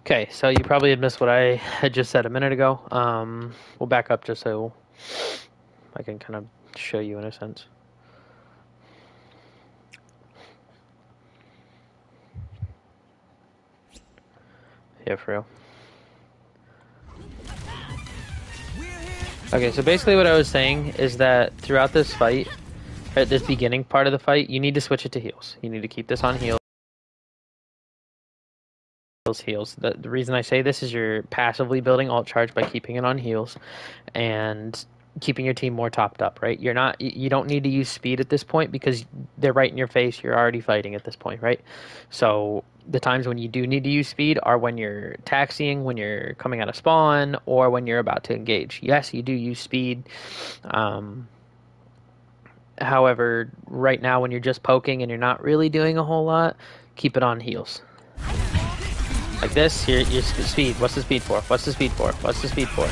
Okay, so you probably had missed what I had just said a minute ago. We'll back up just so I can kind of show you in a sense. Yeah, for real. Okay, so basically what I was saying is that throughout this fight, at this beginning part of the fight, you need to switch it to heals. You need to keep this on heals. Heals. The reason I say this is you're passively building alt charge by keeping it on heals and keeping your team more topped up, right? You don't need to use speed at this point because they're right in your face. You're already fighting at this point, right? So the times when you do need to use speed are when you're taxiing, when you're coming out of spawn, or when you're about to engage. Yes, you do use speed. However, right now when you're just poking and you're not really doing a whole lot, keep it on heals. Like this, your speed. What's the speed for? What's the speed for? What's the speed for?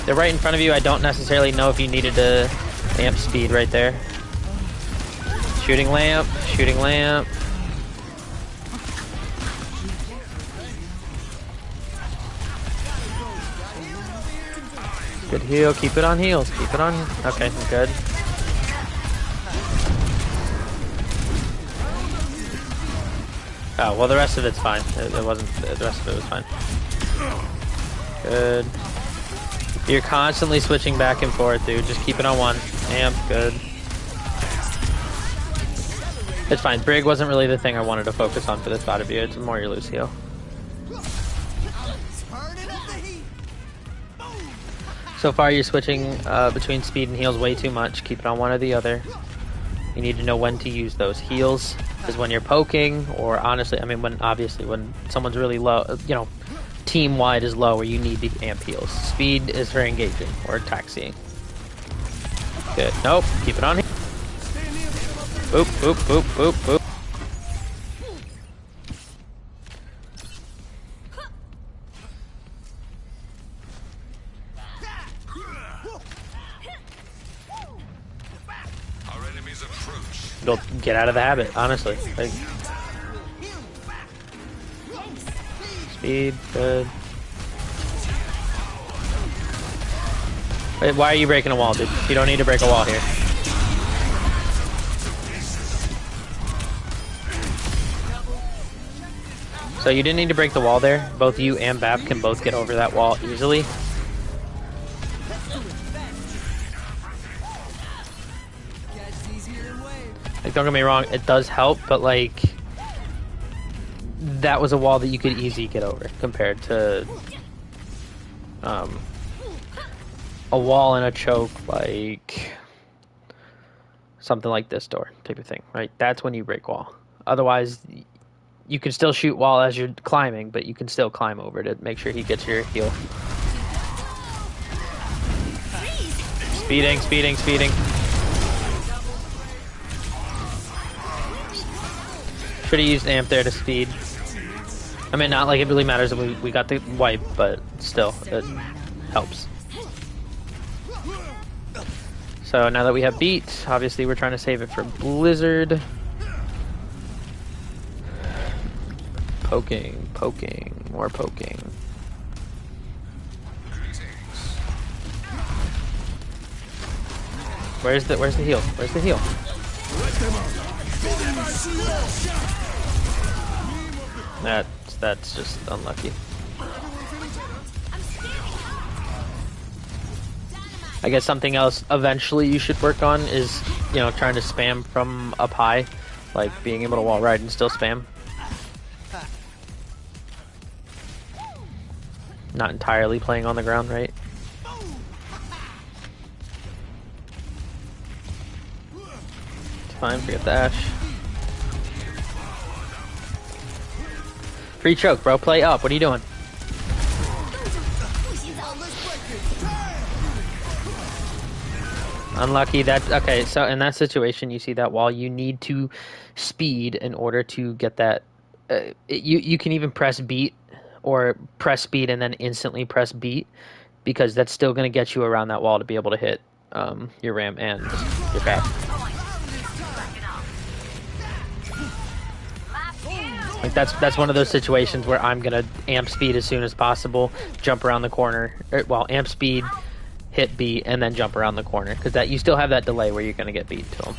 They're right in front of you. I don't necessarily know if you needed to amp speed right there. Shooting lamp, shooting lamp. Good heal. Keep it on heals. Keep it on. Okay, good. Oh, well, the rest of it's fine. It wasn't. The rest of it was fine. Good. You're constantly switching back and forth, dude. Just keep it on one. Amp, good. It's fine. Brig wasn't really the thing I wanted to focus on for this bot of view. It's more your Lucio. So far, you're switching between speed and heals way too much. Keep it on one or the other. You need to know when to use those. Heals is when you're poking, or honestly, I mean, when someone's really low, you know, team-wide is low, where you need the amp heals. Speed is for engaging or taxiing. Good. Nope. Keep it on here. Boop, boop, boop, boop, boop. It'll get out of the habit, honestly. Like, speed, good. Wait, why are you breaking a wall, dude? You don't need to break a wall here. So you didn't need to break the wall there. Both you and Bap can both get over that wall easily. Like, don't get me wrong, it does help, but like, that was a wall that you could easily get over compared to a wall and a choke, like something like this door type of thing, right? That's when you break wall. Otherwise, you can still shoot wall as you're climbing, but you can still climb over to make sure he gets your heal. Speeding, speeding, speeding. Should have used amp there to speed. I mean, not like it really matters that we got the wipe, but still, it helps. So now that we have beat, obviously we're trying to save it for Blizzard. Poking, poking, more poking. Where's the heal? Where's the heal? That's just unlucky. I guess something else eventually you should work on is, you know, trying to spam from up high, like being able to wall ride and still spam. Not entirely playing on the ground, right? It's fine, forget the Ash. Free choke, bro. Play up. What are you doing? Unlucky. That okay. So in that situation, you see that wall. You need to speed in order to get that. You can even press beat or press speed and then instantly press beat, because that's still going to get you around that wall to be able to hit your ram and your cap. Like that's one of those situations where I'm gonna amp speed as soon as possible, jump around the corner. Well, amp speed, hit B, and then jump around the corner because that you still have that delay where you're gonna get beat to them.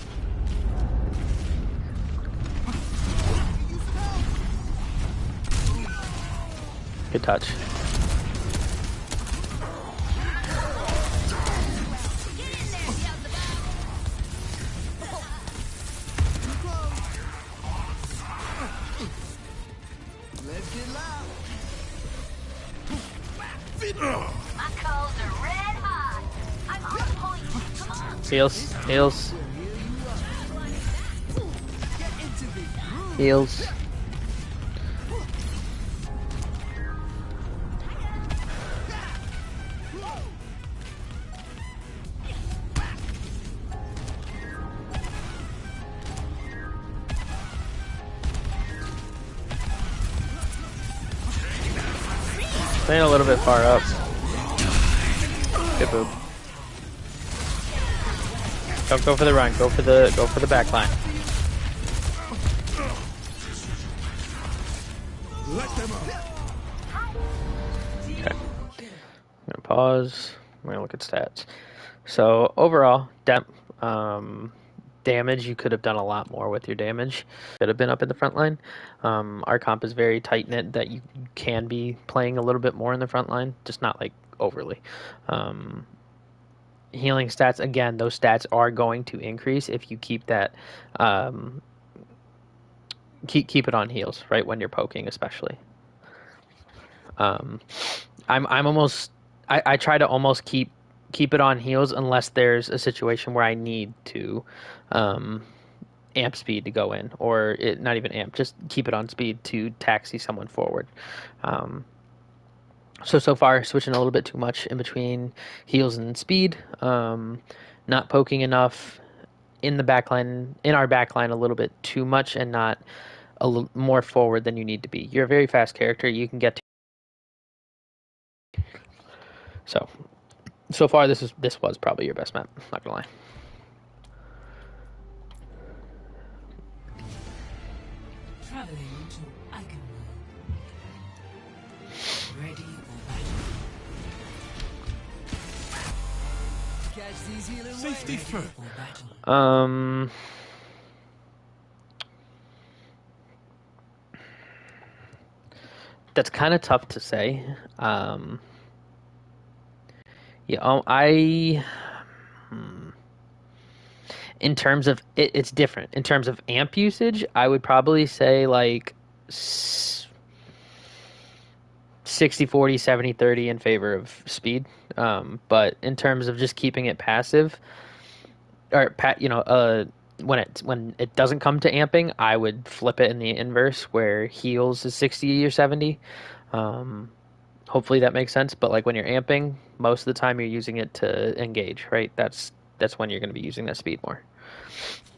Good touch. Heals, heals, heals. Playing a little bit far up. Good move. Don't go for the run. Go for the back line. Okay. I'm gonna pause. We're gonna look at stats. So overall, damage, you could have done a lot more with your damage. Could have been up in the front line. Our comp is very tight knit that you can be playing a little bit more in the front line, just not like overly. Healing stats, again, those stats are going to increase if you keep that keep it on heals, right, when you're poking especially. I'm almost I try to almost keep it on heals unless there's a situation where I need to amp speed to go in, or not even amp, just keep it on speed to taxi someone forward. So far, switching a little bit too much in between heals and speed. Not poking enough in our backline a little bit too much, and not a little more forward than you need to be. You're a very fast character. You can get to... So far, this was probably your best map. Not gonna lie. Safety first. That's kind of tough to say. In terms of it's different. In terms of amp usage, I would probably say like 60-40, 70-30 in favor of speed. But in terms of just keeping it passive, or when it doesn't come to amping, I would flip it in the inverse where heals is 60 or 70. Hopefully that makes sense. But like when you're amping, most of the time you're using it to engage, right? That's when you're going to be using that speed more.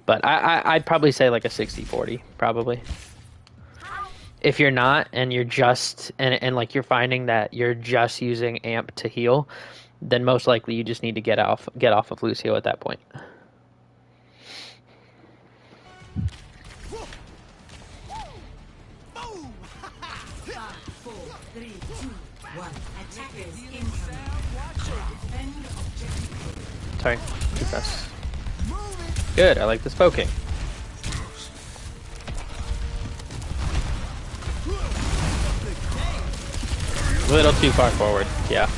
But I'd probably say like a 60-40 probably. If you're not, and you're just and like you're finding that you're just using amp to heal, then most likely you just need to get off of Lucio at that point. Sorry, too fast. Good, I like this poking. A little too far forward, yeah.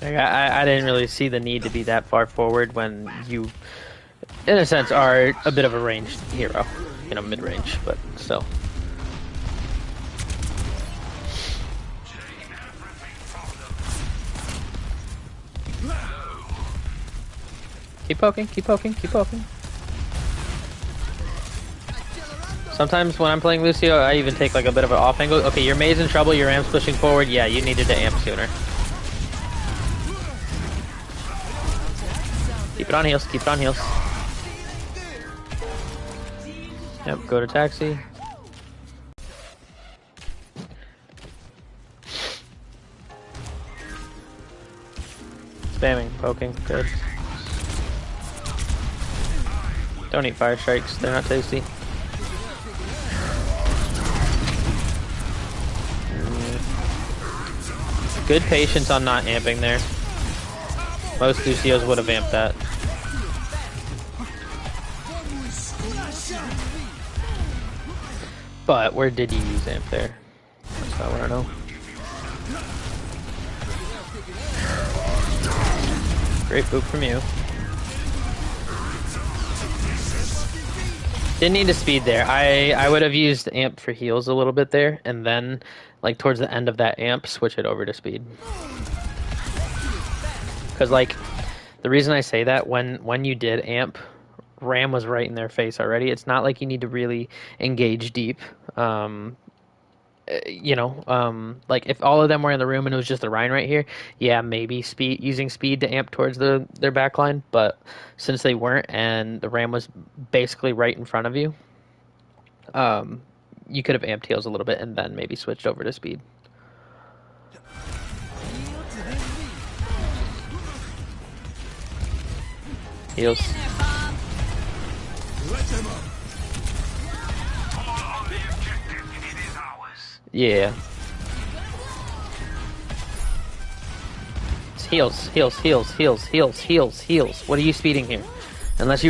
Like, I didn't really see the need to be that far forward when you, in a sense, are a bit of a ranged hero. You know, mid-range, but still. Keep poking, keep poking, keep poking. Sometimes when I'm playing Lucio, I even take like a bit of an off angle. Okay, your May's in trouble, your Amp's pushing forward. Yeah, you needed to amp sooner. Keep it on heals, keep it on heals. Yep, go to taxi. Spamming, poking, good. Don't eat fire strikes, they're not tasty. Good patience on not amping there. Most Lucios would have amped that. But where did you use amp there? That's what I want to know. Great boop from you. Didn't need to speed there. I would have used amp for heals a little bit there, and then, like, towards the end of that amp, switch it over to speed. Because, like, the reason I say that, when you did amp, Ram was right in their face already. It's not like you need to really engage deep. You know, like, if all of them were in the room and it was just the Rhine right here, yeah, maybe using speed to amp towards their backline. But since they weren't and the Ram was basically right in front of you, you could have amped heals a little bit and then maybe switched over to speed. Heals. Yeah. It's heals, heals, heals, heals, heals, heals, heals. What are you speeding here? Unless you